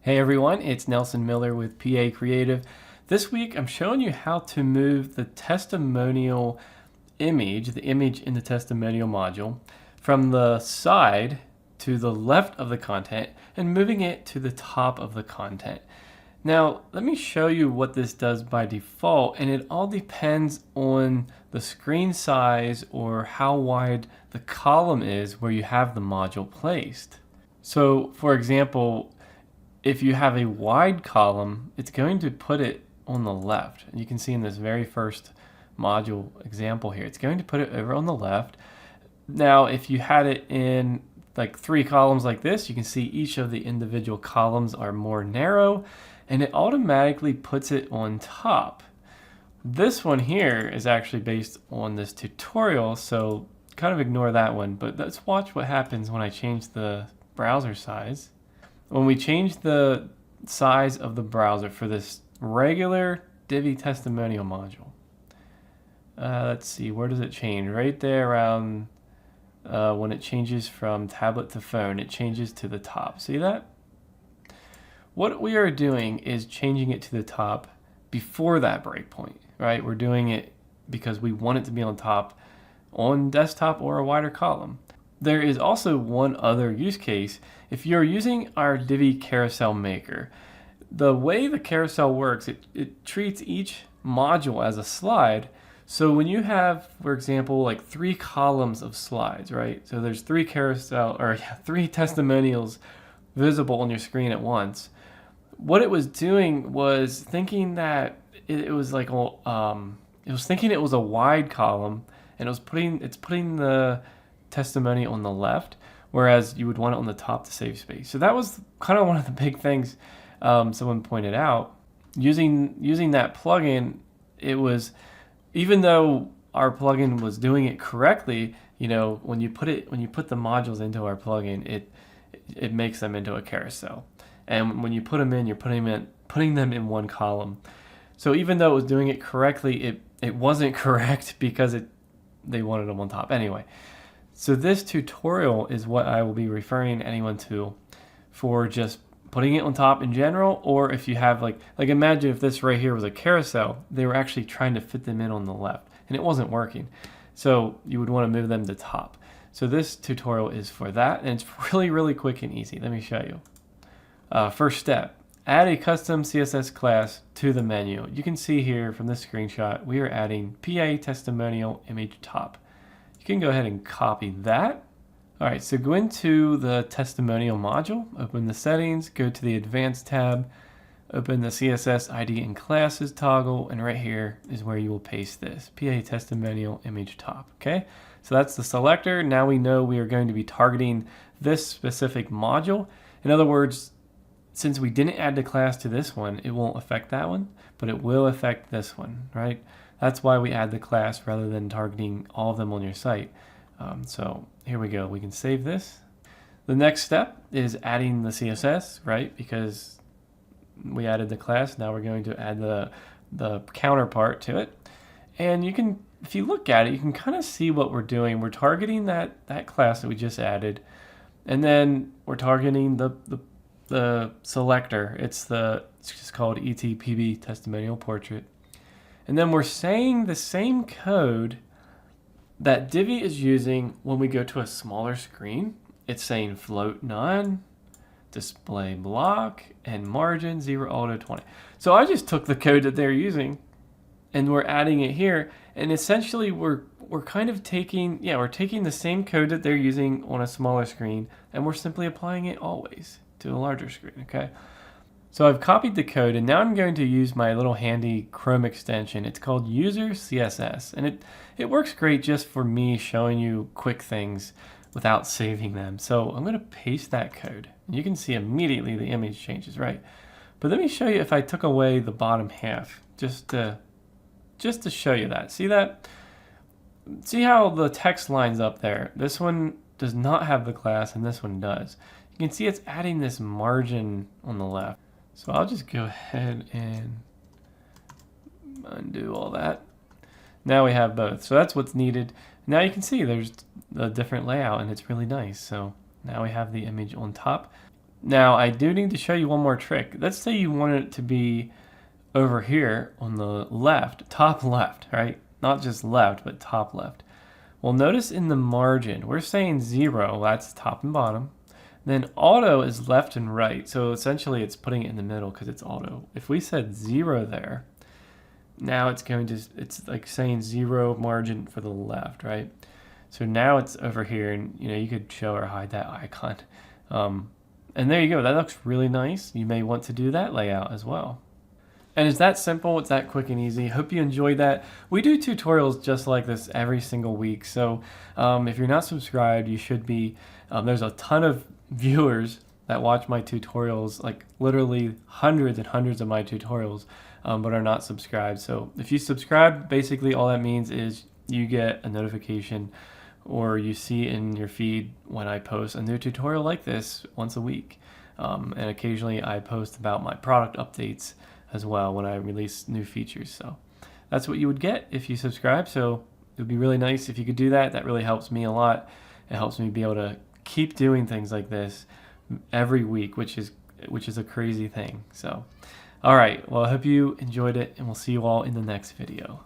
Hey everyone, it's Nelson Miller with PA Creative. This week I'm showing you how to move the testimonial image, the image in the testimonial module, from the side to the left of the content and moving it to the top of the content. Now, let me show you what this does by default, and it all depends on the screen size or how wide the column is where you have the module placed. So, for example, if you have a wide column, it's going to put it on the left. And you can see in this very first module example here, it's going to put it over on the left. Now, if you had it in like 3 columns like this, you can see each of the individual columns are more narrow, and it automatically puts it on top. This one here is actually based on this tutorial, so kind of ignore that one, but let's watch what happens when I change the browser size. When we change the size of the browser for this regular Divi Testimonial module, let's see, where does it change? Right there around when it changes from tablet to phone, it changes to the top. See that? What we are doing is changing it to the top before that breakpoint, right? We're doing it because we want it to be on top on desktop or a wider column. There is also one other use case. If you're using our Divi carousel maker, the way the carousel works, it treats each module as a slide. So when you have, for example, like 3 columns of slides, right? So there's 3 3 testimonials visible on your screen at once. What it was doing was thinking that it was like it was thinking it was a wide column, and it's putting the testimony on the left, whereas you would want it on the top to save space. So that was kind of one of the big things someone pointed out. Using that plugin, it was, even though our plugin was doing it correctly, you know, when you put the modules into our plugin, it makes them into a carousel. And when you put them in, you're putting them in one column. So even though it was doing it correctly, it wasn't correct because they wanted them on top. Anyway, so this tutorial is what I will be referring anyone to for just putting it on top in general, or if you have like imagine if this right here was a carousel, they were actually trying to fit them in on the left and it wasn't working. So you would want to move them to top. So this tutorial is for that, and it's really, really quick and easy. Let me show you. First step, add a custom CSS class to the menu. You can see here from this screenshot, we are adding PA Testimonial Image Top. You can go ahead and copy that. All right, so go into the testimonial module, open the settings, go to the advanced tab, open the CSS ID and classes toggle, and right here is where you will paste this, PA Testimonial Image Top, okay? So that's the selector. Now we know we are going to be targeting this specific module. In other words, since we didn't add the class to this one, it won't affect that one, but it will affect this one, right? That's why we add the class rather than targeting all of them on your site. So here we go. We can save this. The next step is adding the CSS, right? Because we added the class, now we're going to add the counterpart to it. And you can, if you look at it, you can kind of see what we're doing. We're targeting that class that we just added, and then we're targeting the selector. It's just called ETPB Testimonial Portrait. And then we're saying the same code that Divi is using when we go to a smaller screen. It's saying float none, display block, and margin 0 auto 20. So I just took the code that they're using and we're adding it here. And essentially we're kind of taking the same code that they're using on a smaller screen, and we're simply applying it always to a larger screen, okay? So I've copied the code, and now I'm going to use my little handy Chrome extension. It's called User CSS, and it works great just for me showing you quick things without saving them. So I'm going to paste that code, and you can see immediately the image changes, right? But let me show you if I took away the bottom half, just to show you that. See that? See how the text lines up there? This one does not have the class, and this one does. You can see it's adding this margin on the left. So I'll just go ahead and undo all that. Now we have both. So that's what's needed. Now you can see there's a different layout, and it's really nice. So now we have the image on top. Now I do need to show you one more trick. Let's say you want it to be over here on the left, top left, right? Not just left, but top left. Well, notice in the margin, we're saying 0, that's top and bottom. Then auto is left and right, so essentially it's putting it in the middle because it's auto. If we said 0 there, now it's going to, it's like saying 0 margin for the left, right? So now it's over here, and you could show or hide that icon. And there you go, that looks really nice. You may want to do that layout as well. And it's that simple, it's that quick and easy. Hope you enjoyed that. We do tutorials just like this every single week. So if you're not subscribed, you should be. There's a ton of viewers that watch my tutorials, like literally hundreds and hundreds of my tutorials, but are not subscribed. So if you subscribe, basically all that means is you get a notification or you see in your feed when I post a new tutorial like this once a week. And occasionally I post about my product updates as well when I release new features. So that's what you would get if you subscribe. So it would be really nice if you could do that. That really helps me a lot. It helps me be able to keep doing things like this every week, which is a crazy thing. So all right, well, I hope you enjoyed it, and we'll see you all in the next video.